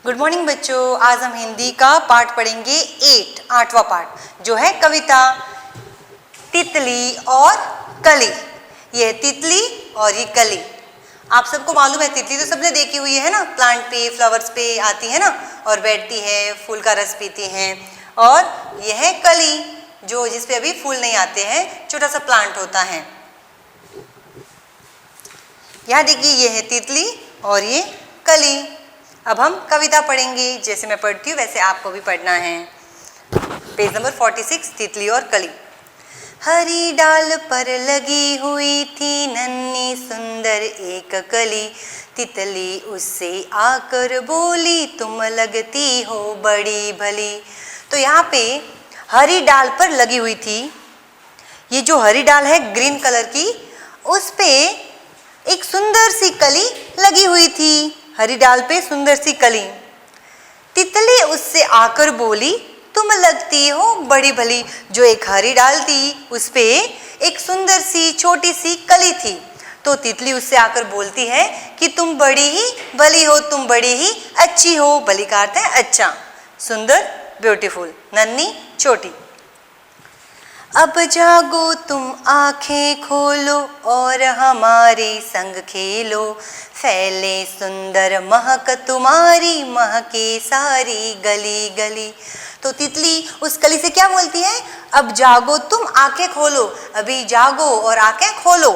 Good morning बच्चों, आज हम हिंदी का पाठ पढ़ेंगे 8वां पाठ जो है कविता तितली और कली। ये तितली और ये कली। आप सबको मालूम है तितली तो सबने देखी हुई है ना, प्लांट पे फ्लावर्स पे आती है ना और बैठती है, फूल का रस पीती हैं। और यह है कली जो जिस पे अभी फूल नहीं आते हैं, छोटा सा प्लांट होता है। यहाँ देखिए ये है तितली और ये कली। अब हम कविता पढ़ेंगे, जैसे मैं पढ़ती हूँ वैसे आपको भी पढ़ना है। पेज नंबर 46, तितली और कली। हरी डाल पर लगी हुई थी नन्ही सुंदर एक कली, तितली उससे आकर बोली तुम लगती हो बड़ी भली। तो यहाँ पे हरी डाल पर लगी हुई थी, ये जो हरी डाल है ग्रीन कलर की, उस पे एक सुंदर सी कली लगी हुई थी। हरी डाल पे सुंदर सी कली। तितली उससे आकर बोली तुम लगती हो बड़ी भली। जो एक हरी डाल थी उस पे एक सुंदर सी छोटी सी कली थी, तो तितली उससे आकर बोलती है कि तुम बड़ी ही भली हो, तुम बड़ी ही अच्छी हो। भली का अर्थ है अच्छा, सुंदर, ब्यूटीफुल, नन्ही, छोटी। अब जागो तुम आंखें खोलो और हमारे संग खेलो, फैले सुंदर महक तुम्हारी, महके सारी गली गली। तो तितली उस कली से क्या बोलती है? अब जागो तुम आंखें खोलो, अभी जागो और आंखें खोलो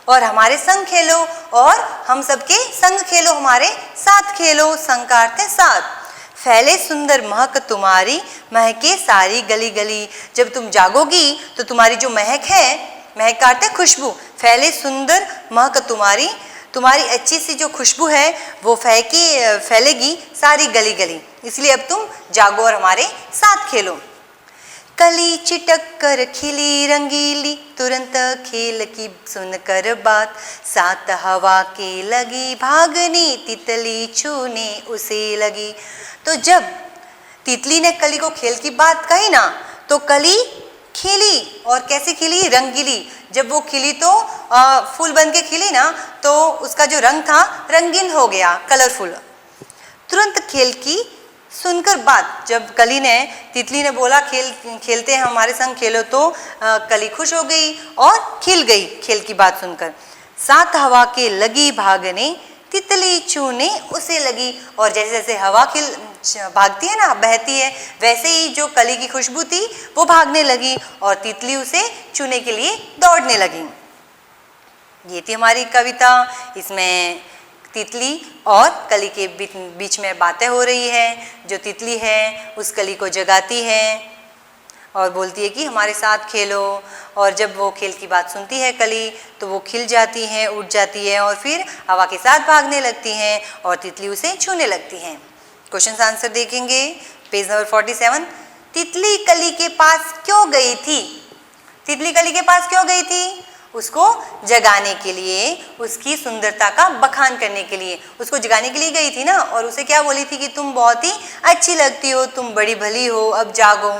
और हमारे संग खेलो, और हम सबके संग खेलो, हमारे साथ खेलो। संग का अर्थ है साथ। फैले सुंदर महक तुम्हारी, महके सारी गली गली। जब तुम जागोगी तो तुम्हारी जो महक है, महक का अर्थ है खुशबू, फैले सुंदर महक तुम्हारी, तुम्हारी अच्छी सी जो खुशबू है वो फैलेगी सारी गली गली। इसलिए अब तुम जागो और हमारे साथ खेलो। कली चिटक कर खिली रंगीली, तुरंत खेल की सुनकर बात, सात हवा के लगी भागनी, तितली छूने उसे लगी। तो जब तितली ने कली को खेल की बात कही ना, तो कली खिली, और कैसे खिली? रंगीली। जब वो खिली तो फूल बन के खिली ना, तो उसका जो रंग था रंगीन हो गया, कलरफुल। तुरंत खेल की सुनकर बात, जब कली ने, तितली ने बोला खेलते हैं हमारे संग खेलो, तो कली खुश हो गई और खिल गई खेल की बात सुनकर। सात हवा के लगी भागने, तितली छूने उसे लगी। और जैसे जैसे हवा भागती है ना, बहती है, वैसे ही जो कली की खुशबू थी वो भागने लगी और तितली उसे छूने के लिए दौड़ने लगी। ये थी हमारी कविता। इसमें तितली और कली के बीच में बातें हो रही है। जो तितली है उस कली को जगाती है और बोलती है कि हमारे साथ खेलो, और जब वो खेल की बात सुनती है कली तो वो खिल जाती है, उठ जाती है और फिर हवा के साथ भागने लगती हैं और तितली उसे छूने लगती हैं। क्वेश्चन आंसर देखेंगे, पेज नंबर 47। तितली कली के पास क्यों गई थी? तितली कली के पास क्यों गई थी? उसको जगाने के लिए, उसकी सुंदरता का बखान करने के लिए, उसको जगाने के लिए गई थी ना। और उसे क्या बोली थी कि तुम बहुत ही अच्छी लगती हो, तुम बड़ी भली हो, अब जागो।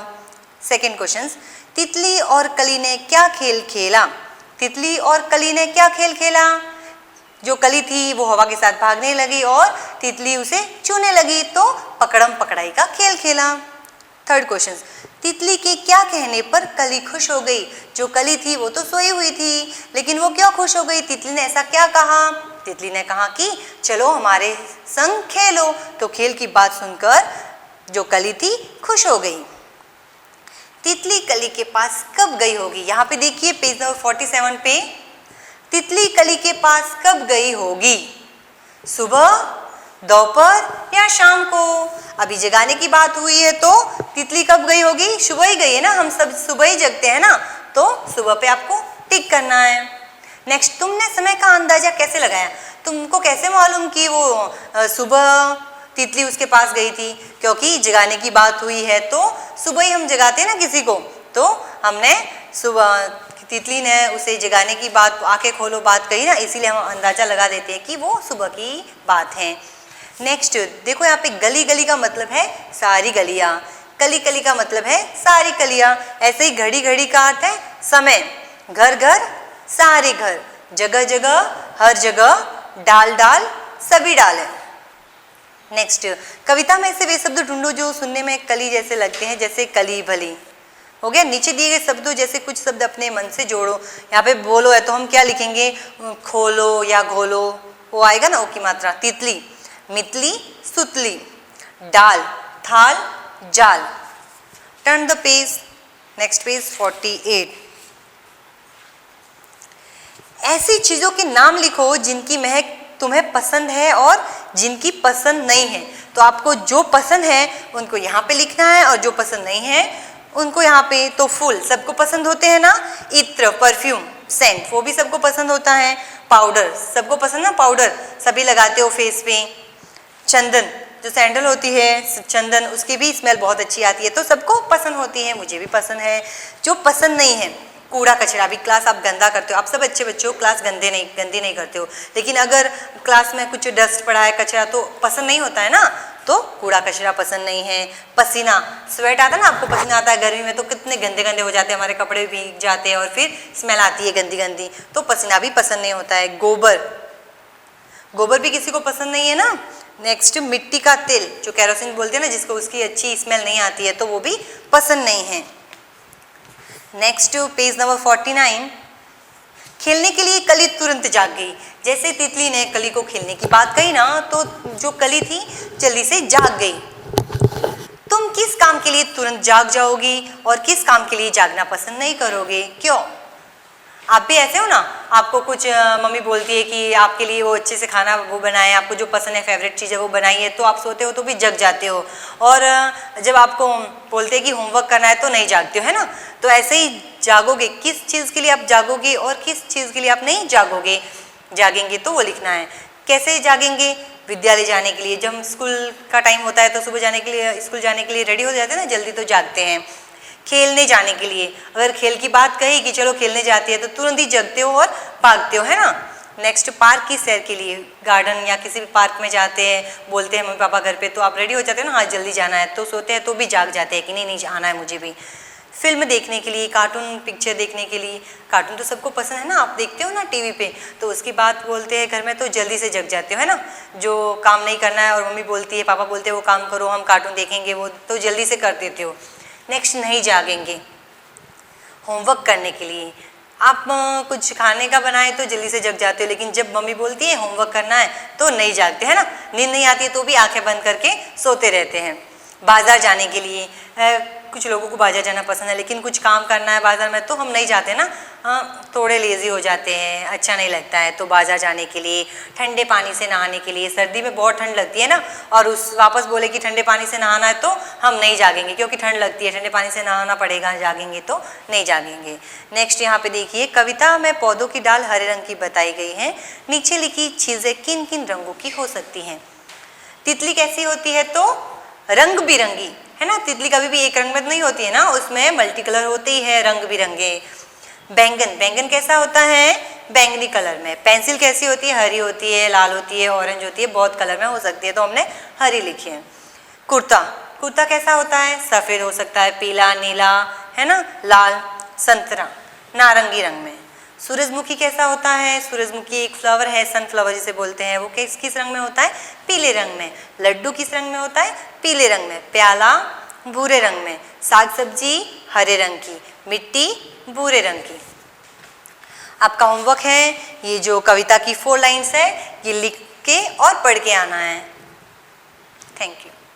सेकेंड क्वेश्चन, तितली और कली ने क्या खेल खेला? तितली और कली ने क्या खेल खेला? जो कली थी वो हवा के साथ भागने लगी और तितली उसे छूने लगी, तो पकड़म पकड़ाई का खेल खेला। थर्ड क्वेश्चन, तितली के क्या कहने पर कली खुश हो गई? जो कली थी वो तो सोई हुई थी, लेकिन वो क्यों खुश हो गई? तितली ने ऐसा क्या कहा? तितली ने कहा कि चलो हमारे संग खेलो, तो खेल की बात सुनकर जो कली थी खुश हो गई। तितली कली के पास कब गई होगी? यहाँ पे देखिए पेज नंबर 47 पे, तितली कली के पास कब गई होगी? सुबह, दोपहर या शाम को? अभी जगाने की बात हुई है तो तितली कब गई होगी? सुबह ही गई है ना, हम सब सुबह ही जगते हैं ना, तो सुबह पे आपको टिक करना है। नेक्स्ट, तुमने समय का अंदाजा कैसे लगाया? तुमको कैसे मालूम कि वो सुबह तितली उसके पास गई थी? क्योंकि जगाने की बात हुई है तो सुबह ही हम जगाते हैं ना किसी को, तो हमने सुबह, तितली ने उसे जगाने की बात, आंखें खोलो बात कही ना, इसीलिए हम अंदाजा लगा देते हैं कि वो सुबह की बात है। नेक्स्ट देखो, यहाँ पे गली गली का मतलब है सारी गलियाँ, कली कली का मतलब है सारी कलियाँ। ऐसे ही घड़ी घड़ी का अर्थ है समय, घर घर सारे घर, जगह जगह हर जगह, डाल डाल सभी डाल है। नेक्स्ट, कविता में से वे शब्द ढूंढो जो सुनने में कली जैसे लगते हैं, जैसे कली भली। हो गया। नीचे दिए गए शब्दों जैसे कुछ शब्द अपने मन से जोड़ो। यहाँ पे बोलो है तो हम क्या लिखेंगे, खोलो या घोलो, वो आएगा ना ओ की मात्रा। तितली, मितली, सुतली। डाल, थाल, जाल। Turn the page, next page 48। ऐसी चीजों के नाम लिखो जिनकी महक तुम्हें पसंद है और जिनकी पसंद नहीं है। तो आपको जो पसंद है उनको यहाँ पे लिखना है और जो पसंद नहीं है उनको यहाँ पे। तो फूल सबको पसंद होते हैं ना, इत्र, परफ्यूम, सेंट, वो भी सबको पसंद होता है। पाउडर सबको पसंद ना, पाउडर सभी लगाते हो फेस पे। चंदन, जो सैंडल होती है चंदन, उसकी भी स्मेल बहुत अच्छी आती है, तो सबको पसंद होती है, मुझे भी पसंद है। जो पसंद नहीं है, कूड़ा कचरा भी। क्लास आप गंदा करते हो, आप सब अच्छे बच्चे हो, क्लास गंदी नहीं करते हो, लेकिन अगर क्लास में कुछ डस्ट पड़ा है, कचरा, तो पसंद नहीं होता है ना, तो कूड़ा कचरा पसंद नहीं है। पसीना, स्वेट आता है ना, आपको पसीना आता है गर्मी में, तो कितने गंदे गंदे हो जाते हैं, हमारे कपड़े भीग जाते हैं और फिर स्मेल आती है गंदी गंदी, तो पसीना भी पसंद नहीं होता है। गोबर, गोबर भी किसी को पसंद नहीं है ना। नेक्स्ट, मिट्टी का तेल, जो केरोसिन बोलते हैं ना, जिसको उसकी अच्छी स्मेल नहीं आती है, तो वो भी पसंद नहीं है। Next page number 49। खेलने के लिए कली तुरंत जाग गई। जैसे तितली ने कली को खेलने की बात कही ना, तो जो कली थी जल्दी से जाग गई। तुम किस काम के लिए तुरंत जाग जाओगी और किस काम के लिए जागना पसंद नहीं करोगे, क्यों? आप भी ऐसे हो ना, आपको कुछ मम्मी बोलती है कि आपके लिए वो अच्छे से खाना वो बनाए, आपको जो पसंद है, फेवरेट चीज़ है वो बनाइए, तो आप सोते हो तो भी जग जाते हो, और जब आपको बोलते हैं कि होमवर्क करना है तो नहीं जागते हो, है ना। तो ऐसे ही जागोगे, किस चीज़ के लिए आप जागोगे और किस चीज़ के लिए आप नहीं जागेंगे, तो वो लिखना है। कैसे जागेंगे? विद्यालय जाने के लिए, जब स्कूल का टाइम होता है तो सुबह जाने के लिए, स्कूल जाने के लिए रेडी हो जाते हैं ना जल्दी, तो जागते हैं। खेलने जाने के लिए, अगर खेल की बात कही कि चलो खेलने जाती है, तो तुरंत ही जगते हो और भागते हो, है ना। नेक्स्ट, पार्क की सैर के लिए, गार्डन या किसी भी पार्क में जाते हैं, बोलते हैं मम्मी पापा घर पे, तो आप रेडी हो जाते हो ना, हाँ जल्दी जाना है, तो सोते हैं तो भी जाग जाते हैं कि नहीं नहीं आना है मुझे भी। फिल्म देखने के लिए, कार्टून पिक्चर देखने के लिए, कार्टून तो सबको पसंद है ना, आप देखते हो ना टीवी पे, तो उसकी बात बोलते हैं घर में, तो जल्दी से जग जाते हो, है ना। जो काम नहीं करना है और मम्मी बोलती है, पापा बोलते हैं वो काम करो, हम कार्टून देखेंगे, वो तो जल्दी से कर देते हो। नेक्स्ट, नहीं जागेंगे, होमवर्क करने के लिए, आप कुछ खाने का बनाए तो जल्दी से जग जाते हो, लेकिन जब मम्मी बोलती है होमवर्क करना है तो नहीं जागते, है ना। नींद नहीं आती है तो भी आंखें बंद करके सोते रहते हैं। बाजार जाने के लिए, कुछ लोगों को बाजार जाना पसंद है, लेकिन कुछ काम करना है बाजार में तो हम नहीं जाते ना, थोड़े लेज़ी हो जाते हैं, अच्छा नहीं लगता है, तो बाजार जाने के लिए। ठंडे पानी से नहाने के लिए, सर्दी में बहुत ठंड लगती है ना, और वापस बोले कि ठंडे पानी से नहाना है तो हम नहीं जागेंगे, क्योंकि ठंड लगती है, ठंडे पानी से नहाना पड़ेगा, जागेंगे तो नहीं जागेंगे। नेक्स्ट, यहाँ पे देखिए, कविता में पौधों की डाल हरे रंग की बताई गई है, नीचे लिखी चीज़ें किन किन रंगों की हो सकती हैं। तितली कैसी होती है? तो रंग बिरंगी, है ना। तितली कभी भी एक रंग में नहीं होती है ना, उसमें मल्टी कलर होते ही है, रंग बिरंगे। बैंगन, बैंगन कैसा होता है? बैंगनी कलर में। पेंसिल कैसी होती है? हरी होती है, लाल होती है, ऑरेंज होती है, बहुत कलर में हो सकती है, तो हमने हरी लिखी है। कुर्ता, कुर्ता कैसा होता है? सफ़ेद हो सकता है, पीला, नीला, है ना, लाल, संतरा, नारंगी रंग में। सूरजमुखी कैसा होता है? सूरजमुखी एक फ्लावर है, सनफ्लावर जिसे बोलते हैं, वो किस रंग में होता है? पीले रंग में। लड्डू किस रंग में होता है? पीले रंग में। प्याला भूरे रंग में। साग सब्जी हरे रंग की। मिट्टी भूरे रंग की। आपका होमवर्क है, ये जो कविता की 4 लाइन्स है, ये लिख के और पढ़ के आना है। Thank you.